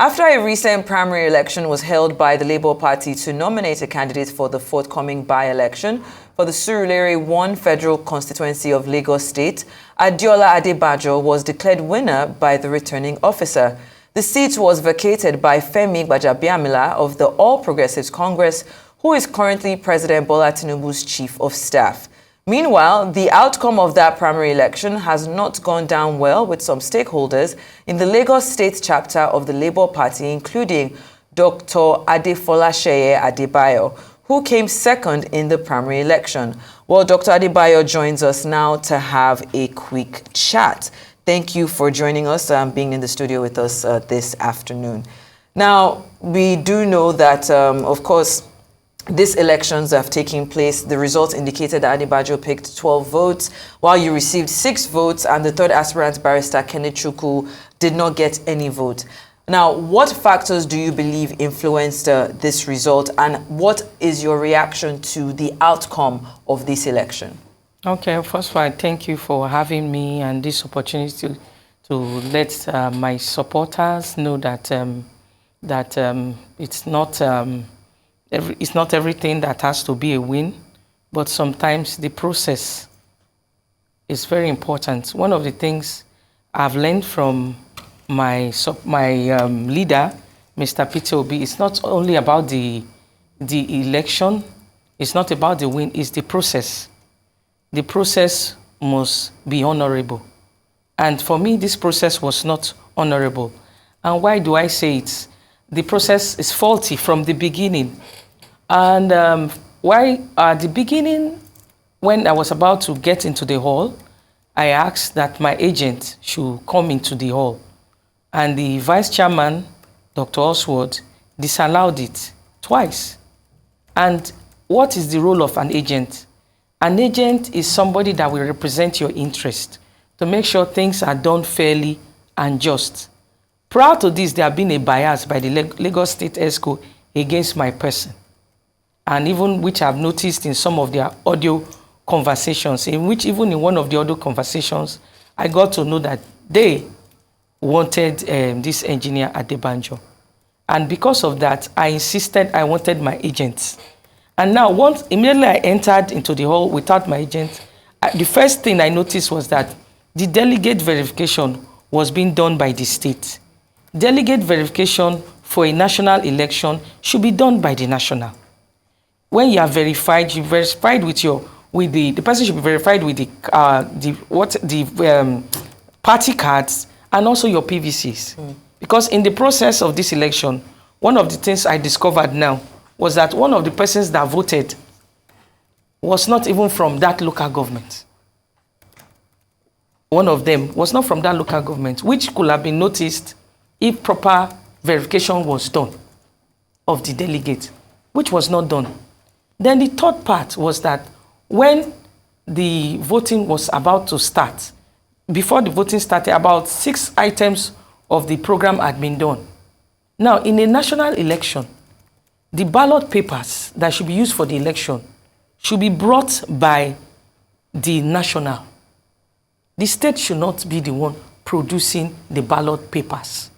After a recent primary election was held by the Labour Party to nominate a candidate for the forthcoming by-election for the Surulere 1 Federal Constituency of Lagos State, Adebayo was declared winner by the returning officer. The seat was vacated by Femi Gbajabiamila of the All Progressives Congress, who is currently President Bola Tinubu's chief of staff. Meanwhile, the outcome of that primary election has not gone down well with some stakeholders in the Lagos State chapter of the Labour Party, including Dr. Adefolaseye Adebayo, who came second in the primary election. Well, Dr. Adebayo joins us now to have a quick chat. Thank you for joining us, being in the studio with us this afternoon. Now, we do know that, of course, these elections have taken place. The results indicated that Adebayo picked 12 votes, while you received 6 votes, and the third aspirant, Barrister Kenneth Chukwu, did not get any vote. Now, what factors do you believe influenced this result, and what is your reaction to the outcome of this election? Okay, first of all, thank you for having me and this opportunity to let my supporters know that it's not everything that has to be a win, but sometimes the process is very important. One of the things I've learned from my leader, Mr. Peter Obi, it's not only about the election, it's not about the win, it's the process. The process must be honorable. And for me, this process was not honorable. And why do I say it? The process is faulty from the beginning. And why at the beginning, when I was about to get into the hall, I asked that my agent should come into the hall. And the vice chairman, Dr. Oswald, disallowed it twice. And what is the role of an agent? An agent is somebody that will represent your interest to make sure things are done fairly and just. Prior to this, there have been a bias by the Lagos State ESCO against my person. And even which I've noticed in some of their audio conversations, in which even in one of the audio conversations, I got to know that they wanted this engineer Adebayo. And because of that, I insisted I wanted my agents. And now, immediately I entered into the hall without my agent, the first thing I noticed was that the delegate verification was being done by the state. Delegate verification for a national election should be done by the national. When you are verified, you verified with the person should be verified with the party cards and also your PVCs. Because in the process of this election, one of the things I discovered now was that one of the persons that voted was not even from that local government. One of them was not from that local government, which could have been noticed if proper verification was done of the delegate, which was not done. Then the third part was that when the voting was about to start, before the voting started, about 6 items of the program had been done. Now, in a national election, the ballot papers that should be used for the election should be brought by the national. The state should not be the one producing the ballot papers.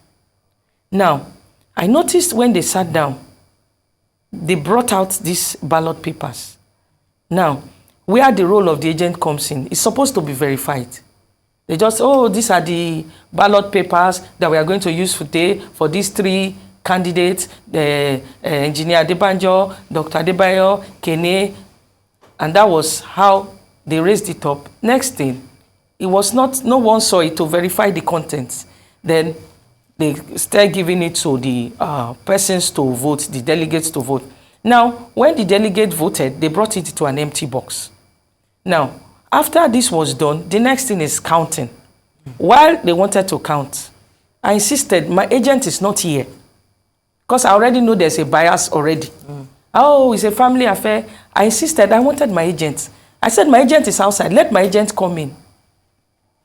Now, I noticed when they sat down, they brought out these ballot papers. Now, where the role of the agent comes in, it's supposed to be verified. They just, these are the ballot papers that we are going to use today for these 3 candidates, Engineer Adebayo, Dr. Adebayo, Kene, and that was how they raised it up. Next thing, it was not, no one saw it to verify the contents. Then they started giving it to the persons to vote, the delegates to vote. Now, when the delegate voted, they brought it to an empty box. Now, after this was done, the next thing is counting. While they wanted to count, I insisted, my agent is not here. Because I already know there's a bias already. Oh, it's a family affair. I insisted, I wanted my agent. I said, my agent is outside. Let my agent come in.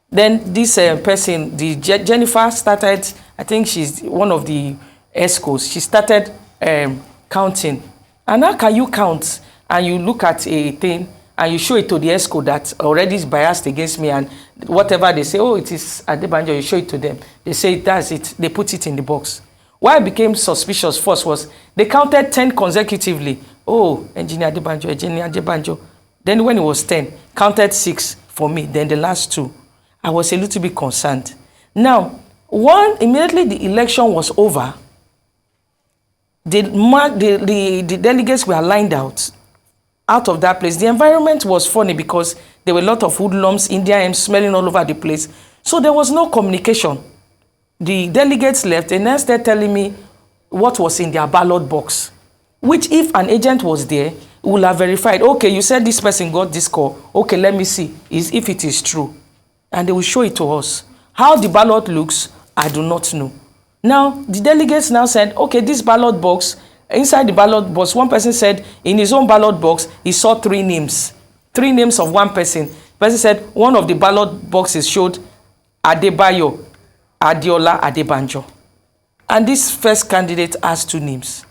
Then this person, Jennifer started, I think she's one of the ESCOs. She started counting. And how can you count and you look at a thing and you show it to the ESCO that already is biased against me, and whatever they say, it is Adebayo, you show it to them. They say that's it. They put it in the box. Why I became suspicious first was they counted 10 consecutively. Oh, Engineer Adebanjo. Then when it was 10, counted 6 for me. Then the last 2, I was a little bit concerned. Now, immediately the election was over, the delegates were lined out of that place. The environment was funny because there were a lot of hoodlums, Indians smelling all over the place. So there was no communication. The delegates left and then started telling me what was in their ballot box, which if an agent was there, would have verified, okay, you said this person got this call. Okay, let me see if it is true. And they will show it to us. How the ballot looks, I do not know. Now, the delegates now said, okay, this ballot box, inside the ballot box, one person said in his own ballot box, he saw 3 names. 3 names of one person. The person said one of the ballot boxes showed Adebayo, Adeola, Adebanjo. And this first candidate has 2 names.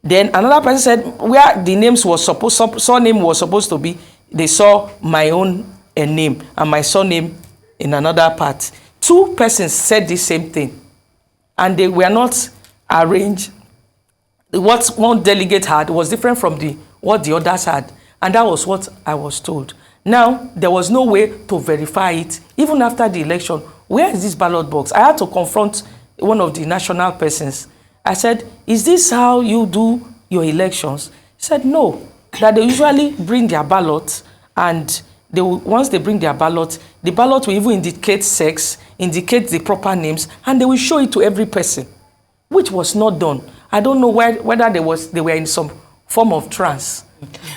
Then another person said where the names was surname was supposed to be, they saw my own name and my surname in another part. 2 persons said the same thing. And they were not arranged. What one delegate had was different from what the others had. And that was what I was told. Now, there was no way to verify it. Even after the election, where is this ballot box? I had to confront one of the national persons. I said, is this how you do your elections? He said, no, that they usually bring their ballot, and once they bring their ballot, the ballot will even indicate sex, indicate the proper names, and they will show it to every person, which was not done. I don't know whether they were in some form of trance.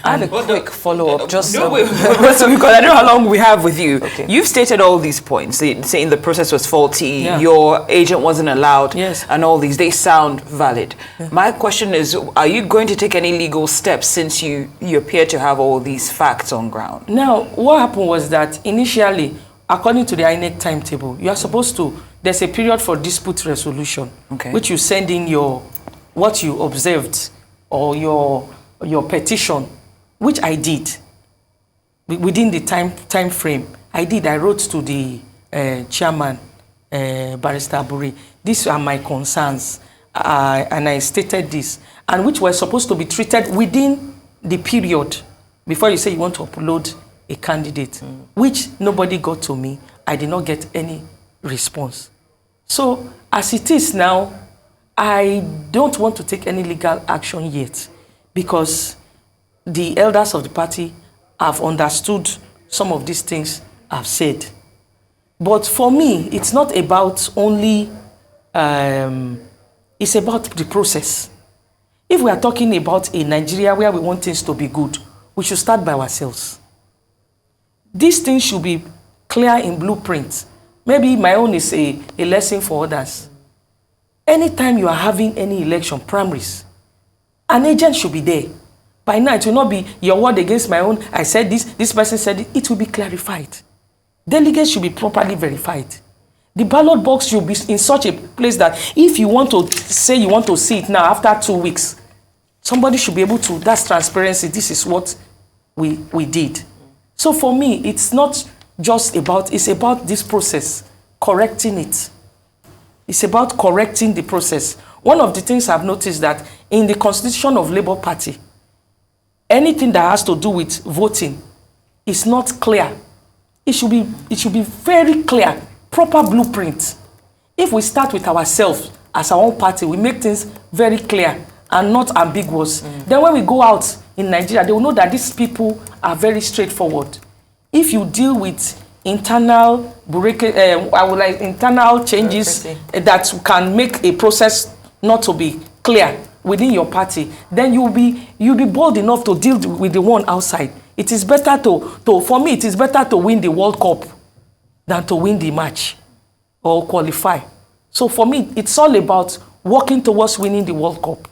I have a quick follow-up, just because I don't know how long we have with you. Okay. You've stated all these points, saying the process was faulty, your agent wasn't allowed, and all these. They sound valid. My question is, are you going to take any legal steps since you appear to have all these facts on ground? Now, what happened was that initially, according to the INEC timetable, you are supposed to, there's a period for dispute resolution, which you send in what you observed or your petition, which I did within the time frame. I wrote to the chairman, Barrister Aburi. These are my concerns, and I stated this, and which were supposed to be treated within the period before you say you want to upload a candidate, which nobody got to me. I did not get any response. So as it is now, I don't want to take any legal action yet, because the elders of the party have understood some of these things I've said. But for me, it's not about only, it's about the process. If we are talking about a Nigeria where we want things to be good, we should start by ourselves. These things should be clear in blueprint. Maybe my own is a lesson for others. Anytime you are having any election, primaries, an agent should be there. By now, it will not be your word against my own. I said this person said it. It will be clarified. Delegates should be properly verified. The ballot box should be in such a place that if you want to say you want to see it now after 2 weeks, somebody should be able to, that's transparency. This is what we did. So for me, it's not just about, it's about this process, correcting it. It's about correcting the process. One of the things I've noticed that in the Constitution of Labour Party, anything that has to do with voting is not clear. It should be very clear, proper blueprint. If we start with ourselves as our own party, we make things very clear and not ambiguous. Then when we go out in Nigeria, they will know that these people are very straightforward. If you deal with internal internal changes that can make a process not to be clear within your party, then you'll be bold enough to deal with the one outside. It is better for me, it is better to win the World Cup than to win the match or qualify. So for me, it's all about working towards winning the World Cup.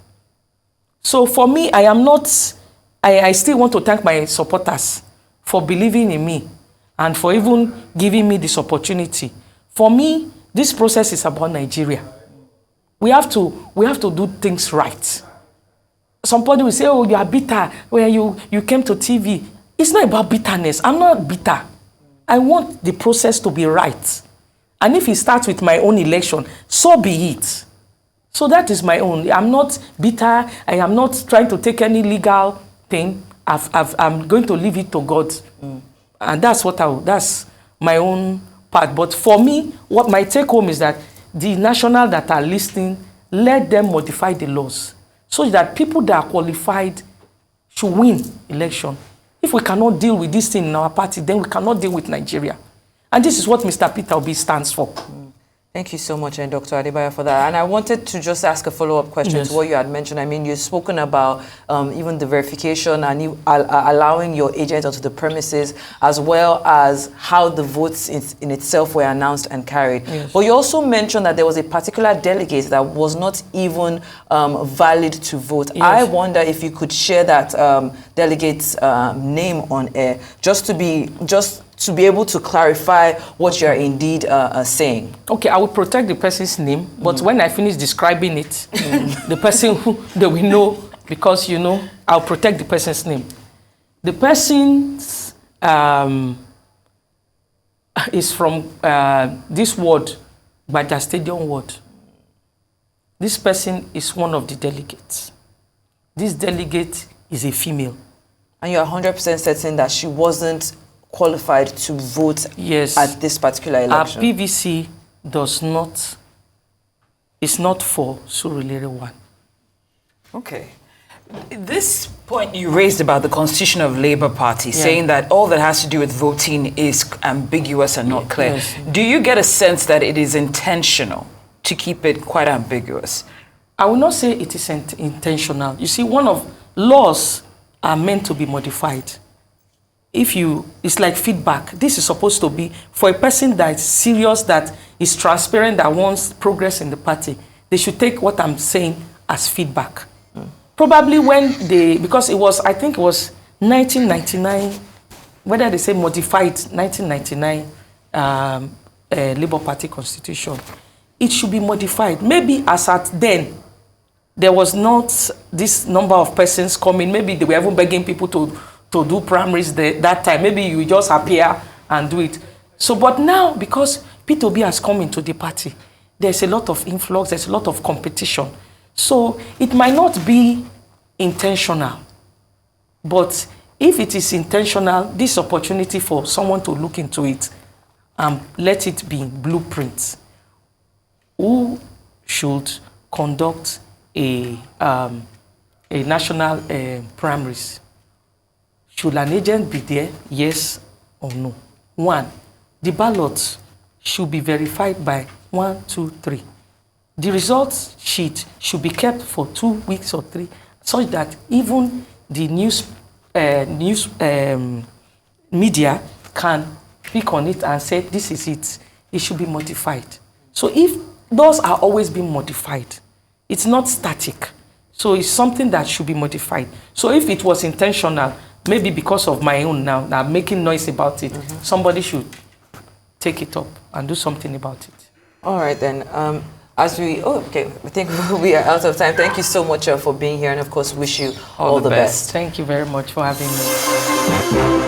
So for me, I still want to thank my supporters for believing in me and for even giving me this opportunity. For me, this process is about Nigeria. We have to do things right. Somebody will say, oh, you are bitter when you came to TV. It's not about bitterness. I'm not bitter. I want the process to be right. And if it starts with my own election, so be it. So that is my own. I'm not bitter. I am not trying to take any legal thing. I'm going to leave it to God. And that's that's my own part. But for me, what my take home is that the national that are listening, let them modify the laws so that people that are qualified should win election. If we cannot deal with this thing in our party, then we cannot deal with Nigeria. And this is what Mr. Peter Obi stands for. Thank you so much, Dr. Adebayo, for that. And I wanted to just ask a follow-up question to what you had mentioned. I mean, you've spoken about even the verification and you allowing your agent onto the premises, as well as how the votes in itself were announced and carried. Yes. But you also mentioned that there was a particular delegate that was not even valid to vote. Yes. I wonder if you could share that delegate's name on air, just to be able to clarify what you're indeed saying. Okay, I will protect the person's name, but when I finish describing it, the person who they will know, because, you know, I'll protect the person's name. The person's is from this ward, Baja Stadium ward. This person is one of the delegates. This delegate is a female. And you're 100% certain that she wasn't qualified to vote at this particular election? Our PVC is not for Surulere 1. Okay. This point you raised about the Constitution of Labour Party, saying that all that has to do with voting is ambiguous and not clear. Yes. Do you get a sense that it is intentional to keep it quite ambiguous? I will not say it is intentional. You see, laws are meant to be modified. It's like feedback. This is supposed to be for a person that is serious, that is transparent, that wants progress in the party. They should take what I'm saying as feedback. Probably because I think it was 1999, whether they say modified 1999 Labour Party Constitution, it should be modified. Maybe as at then, there was not this number of persons coming. Maybe they were even begging people to do primaries that time. Maybe you just appear and do it. So, but now, because Peter Obi has come into the party, there's a lot of influx, there's a lot of competition. So, it might not be intentional. But if it is intentional, this opportunity for someone to look into it and let it be blueprints. Who should conduct a national primaries? Should an agent be there, yes or no? 1, the ballots should be verified by 1, 2, 3. The results sheet should be kept for 2 weeks or 3, such that even the media can pick on it and say, this is it. It should be modified. So if those are always being modified, it's not static. So it's something that should be modified. So if it was intentional, maybe because of my own now, that I'm making noise about it, somebody should take it up and do something about it. All right, then. I think we are out of time. Thank you so much for being here, and of course, wish you all the best. Thank you very much for having me.